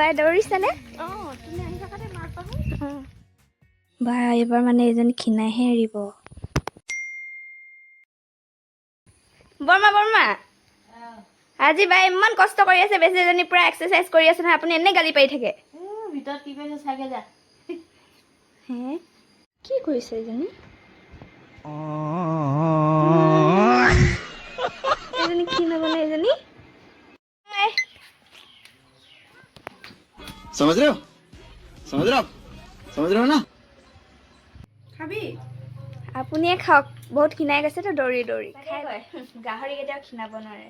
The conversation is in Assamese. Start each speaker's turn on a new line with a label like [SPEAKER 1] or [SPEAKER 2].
[SPEAKER 1] বাই দৌৰিছেনে?
[SPEAKER 2] তুমি আহি থাকাতে মাৰ পাহো।
[SPEAKER 1] বা এইবাৰ মানে এজনী ক্ষীণাইহে এৰিব। বৰ্মা আজি বাই ইমান কষ্ট কৰি আছে, বেছি এজনী পুৰা এক্সাৰচাইজ কৰি আছে নহয়, আপুনি এনে গালি পাৰি থাকে।
[SPEAKER 2] ভিতৰত কি কৰিছে চাগে যা।
[SPEAKER 1] হে কি কৰিছে এজনী? এজনী ক্ষীণ হ'বনে এজনী?
[SPEAKER 3] समझ रहे हो समझ रहे हो ना
[SPEAKER 2] খাবি
[SPEAKER 1] আপুনিয়ে খাওক, বহুত ক্ষীণাই গৈছেতো দৌৰি দৌৰি। খাই গৈ গাহৰি কেতিয়াও ক্ষীণাব নোৱাৰে।